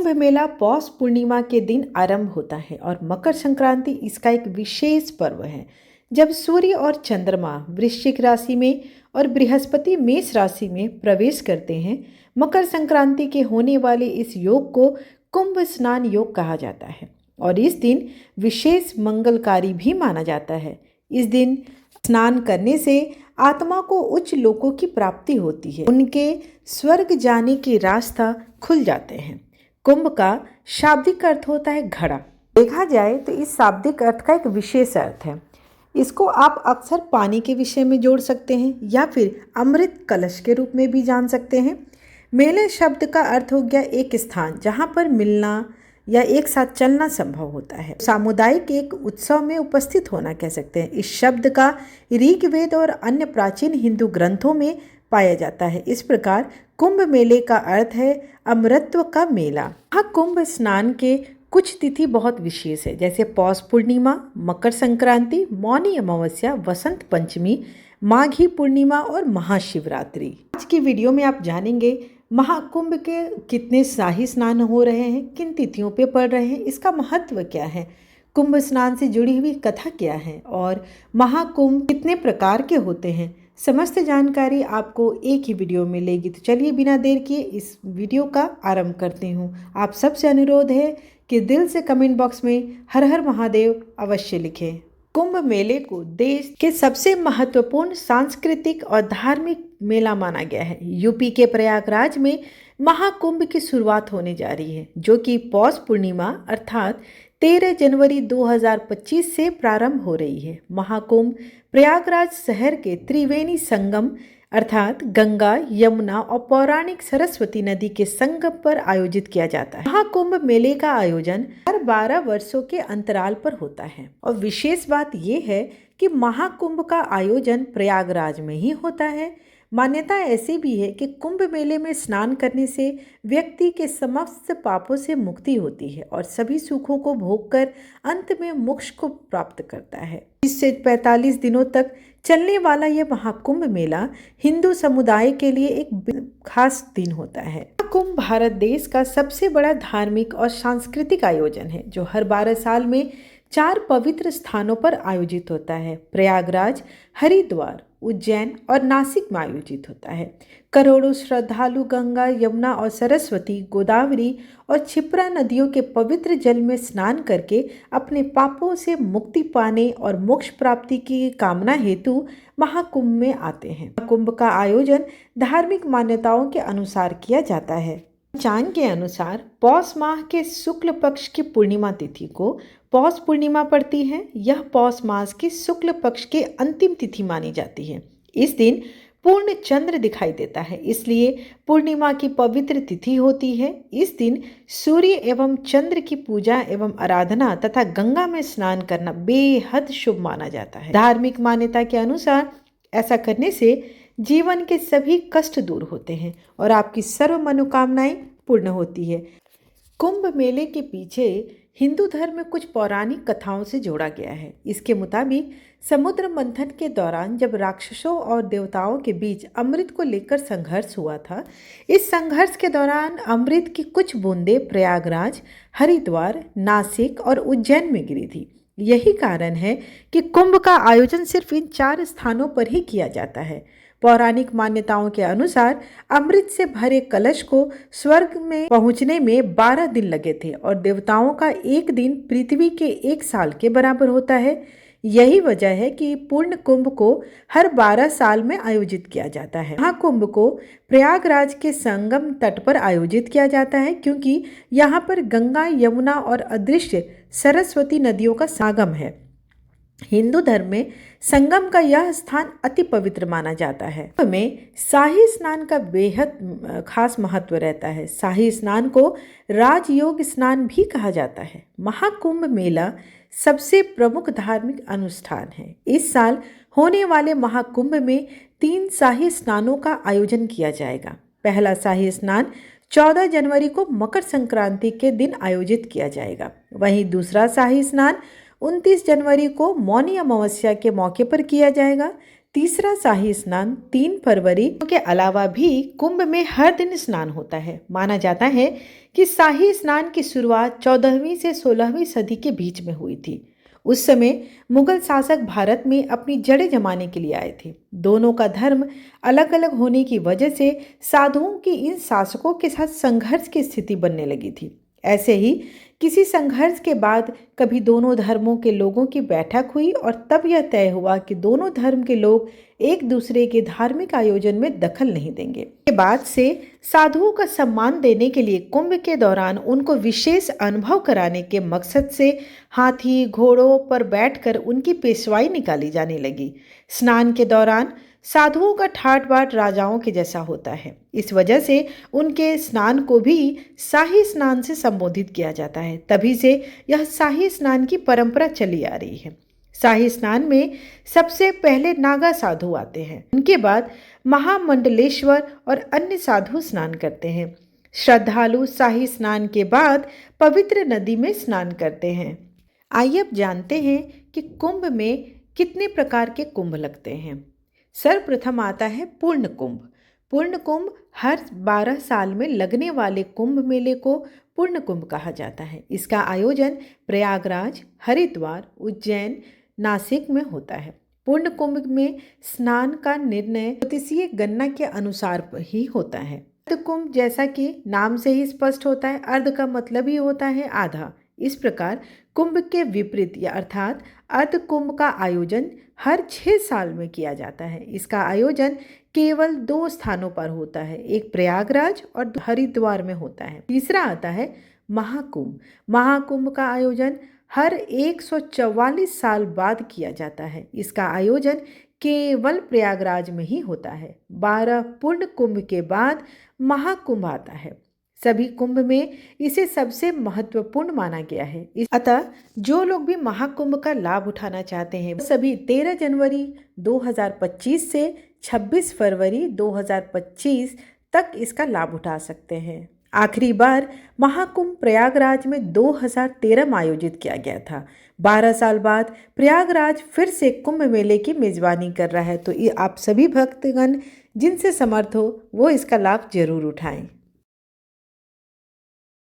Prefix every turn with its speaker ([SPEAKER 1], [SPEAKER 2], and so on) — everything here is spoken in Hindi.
[SPEAKER 1] कुंभ मेला पौष पूर्णिमा के दिन आरंभ होता है और मकर संक्रांति इसका एक विशेष पर्व है। जब सूर्य और चंद्रमा वृश्चिक राशि में और बृहस्पति मेष राशि में प्रवेश करते हैं, मकर संक्रांति के होने वाले इस योग को कुंभ स्नान योग कहा जाता है और इस दिन विशेष मंगलकारी भी माना जाता है। इस दिन स्नान करने से आत्मा को उच्च लोकों की प्राप्ति होती है, उनके स्वर्ग जाने के रास्ता खुल जाते हैं। कुंभ का शाब्दिक अर्थ होता है घड़ा। देखा जाए तो इस शाब्दिक अर्थ का एक विशेष अर्थ है। इसको आप अक्सर पानी के विषय में जोड़ सकते हैं या फिर अमृत कलश के रूप में भी जान सकते हैं। मेले शब्द का अर्थ हो गया एक स्थान जहाँ पर मिलना या एक साथ चलना संभव होता है। सामुदायिक एक उत्सव में उपस्थित होना कह सकते हैं। इस शब्द का ऋग्वेद और अन्य प्राचीन हिंदू ग्रंथों में पाया जाता है। इस प्रकार कुंभ मेले का अर्थ है अमृतत्व का मेला। यहाँ कुंभ स्नान के कुछ तिथि बहुत विशेष है, जैसे पौष पूर्णिमा, मकर संक्रांति, मौनी अमावस्या, वसंत पंचमी, माघी पूर्णिमा और महाशिवरात्रि। आज की वीडियो में आप जानेंगे महाकुंभ के कितने शाही स्नान हो रहे हैं, किन तिथियों पे पड़ रहे हैं, इसका महत्व क्या है, कुंभ स्नान से जुड़ी हुई कथा क्या है और महाकुंभ कितने प्रकार के होते हैं। समस्त जानकारी आपको एक ही वीडियो में मिलेगी। तो चलिए बिना देर किए इस वीडियो का आरंभ करते हूँ। आप सबसे अनुरोध है कि दिल से कमेंट बॉक्स में हर हर महादेव अवश्य लिखें। कुंभ मेले को देश के सबसे महत्वपूर्ण सांस्कृतिक और धार्मिक मेला माना गया है। यूपी के प्रयागराज में महाकुंभ की शुरुआत होने जा रही है, जो कि पौष पूर्णिमा अर्थात 13 जनवरी 2025 से प्रारंभ हो रही है। महाकुंभ प्रयागराज शहर के त्रिवेणी संगम अर्थात गंगा, यमुना और पौराणिक सरस्वती नदी के संगम पर आयोजित किया जाता है। महाकुंभ मेले का आयोजन हर 12 वर्षों के अंतराल पर होता है और विशेष बात यह है कि महाकुंभ का आयोजन प्रयागराज में ही होता है। मान्यता ऐसी भी है कि कुंभ मेले में स्नान करने से व्यक्ति के समस्त पापों से मुक्ति होती है और सभी सुखों को भोगकर अंत में मोक्ष को प्राप्त करता है। 30 से 45 दिनों तक चलने वाला यह महाकुंभ मेला हिंदू समुदाय के लिए एक खास दिन होता है। महाकुंभ भारत देश का सबसे बड़ा धार्मिक और सांस्कृतिक आयोजन है, जो हर 12 साल में 4 पवित्र स्थानों पर आयोजित होता है। प्रयागराज, हरिद्वार, उज्जैन और नासिक में आयोजित होता है। करोड़ों श्रद्धालु गंगा, यमुना और सरस्वती, गोदावरी और क्षिप्रा नदियों के पवित्र जल में स्नान करके अपने पापों से मुक्ति पाने और मोक्ष प्राप्ति की कामना हेतु महाकुंभ में आते हैं। महाकुंभ का आयोजन धार्मिक मान्यताओं के अनुसार किया जाता है। पंचांग के अनुसार पौष माह के शुक्ल पक्ष की पूर्णिमा तिथि को पौष पूर्णिमा पड़ती है। यह पौष मास की शुक्ल पक्ष के अंतिम तिथि मानी जाती है। इस दिन पूर्ण चंद्र दिखाई देता है, इसलिए पूर्णिमा की पवित्र तिथि होती है। इस दिन सूर्य एवं चंद्र की पूजा एवं आराधना तथा गंगा में स्नान करना बेहद शुभ माना जाता है। धार्मिक मान्यता के अनुसार ऐसा करने से जीवन के सभी कष्ट दूर होते हैं और आपकी सर्व मनोकामनाएं पूर्ण होती है। कुंभ मेले के पीछे हिंदू धर्म में कुछ पौराणिक कथाओं से जोड़ा गया है। इसके मुताबिक समुद्र मंथन के दौरान जब राक्षसों और देवताओं के बीच अमृत को लेकर संघर्ष हुआ था, इस संघर्ष के दौरान अमृत की कुछ बूंदें प्रयागराज, हरिद्वार, नासिक और उज्जैन में गिरी थी। यही कारण है कि कुंभ का आयोजन सिर्फ इन 4 स्थानों पर ही किया जाता है। पौराणिक मान्यताओं के अनुसार अमृत से भरे कलश को स्वर्ग में पहुंचने में 12 दिन लगे थे और देवताओं का एक दिन पृथ्वी के 1 साल के बराबर होता है। यही वजह है कि पूर्ण कुंभ को हर 12 साल में आयोजित किया जाता है। महाकुंभ को प्रयागराज के संगम तट पर आयोजित किया जाता है, क्योंकि यहाँ पर गंगा, यमुना और अदृश्य सरस्वती नदियों का संगम है। हिंदू धर्म में संगम का यह स्थान अति पवित्र माना जाता है। में शाही स्नान का बेहद खास महत्व रहता है। शाही स्नान को राजयोग स्नान भी कहा जाता है। महाकुंभ मेला सबसे प्रमुख धार्मिक अनुष्ठान है। इस साल होने वाले महाकुंभ में 3 शाही स्नानों का आयोजन किया जाएगा। पहला शाही स्नान 14 जनवरी को मकर संक्रांति के दिन आयोजित किया जाएगा। वहीं दूसरा शाही स्नान 29 जनवरी को मौनी अमावस्या के मौके पर किया जाएगा। तीसरा शाही स्नान 3 फरवरी के अलावा भी कुंभ में हर दिन स्नान होता है। माना जाता है कि शाही स्नान की शुरुआत 14वीं से 16वीं सदी के बीच में हुई थी। उस समय मुगल शासक भारत में अपनी जड़ें जमाने के लिए आए थे। दोनों का धर्म अलग अलग होने की वजह से साधुओं की इन शासकों के साथ संघर्ष की स्थिति बनने लगी थी। ऐसे ही किसी संघर्ष के बाद कभी दोनों धर्मों के लोगों की बैठक हुई और तब यह तय हुआ कि दोनों धर्म के लोग एक दूसरे के धार्मिक आयोजन में दखल नहीं देंगे। के बाद से साधुओं का सम्मान देने के लिए कुंभ के दौरान उनको विशेष अनुभव कराने के मकसद से हाथी घोड़ों पर बैठकर उनकी पेशवाई निकाली जाने लगी। स्नान के दौरान साधुओं का ठाट बाट राजाओं के जैसा होता है। इस वजह से उनके स्नान को भी शाही स्नान से संबोधित किया जाता है। तभी से यह शाही स्नान की परंपरा चली आ रही है। शाही स्नान में सबसे पहले नागा साधु आते हैं। उनके बाद महामंडलेश्वर और अन्य साधु स्नान करते हैं। श्रद्धालु शाही स्नान के बाद पवित्र नदी में स्नान करते हैं। आइए अब जानते हैं कि कुंभ में कितने प्रकार के कुंभ लगते हैं। सर्वप्रथम आता है पूर्ण कुंभ। पूर्ण कुंभ हर 12 साल में लगने वाले कुंभ मेले को पूर्ण कुंभ कहा जाता है। इसका आयोजन प्रयागराज, हरिद्वार, उज्जैन, नासिक में होता है। पूर्ण कुंभ में स्नान का निर्णय ज्योतिषीय गणना के अनुसार ही होता है। अर्ध कुंभ जैसा कि नाम से ही स्पष्ट होता है, अर्ध का मतलब ही होता है आधा। इस प्रकार कुंभ के विपरीत या अर्थात अर्ध कुंभ का आयोजन हर 6 साल में किया जाता है। इसका आयोजन केवल 2 स्थानों पर होता है, एक प्रयागराज और हरिद्वार में होता है। तीसरा आता है महाकुंभ। महाकुंभ का आयोजन हर 144 साल बाद किया जाता है। इसका आयोजन केवल प्रयागराज में ही होता है। 12 पूर्ण कुंभ के बाद महाकुंभ आता है। सभी कुंभ में इसे सबसे महत्वपूर्ण माना गया है। अतः जो लोग भी महाकुंभ का लाभ उठाना चाहते हैं सभी 13 जनवरी 2025 से 26 फरवरी 2025 तक इसका लाभ उठा सकते हैं। आखिरी बार महाकुंभ प्रयागराज में 2013 में आयोजित किया गया था। 12 साल बाद प्रयागराज फिर से कुंभ मेले की मेजबानी कर रहा है। तो ये आप सभी भक्तगण जिनसे समर्थ हो वो इसका लाभ जरूर उठाएं।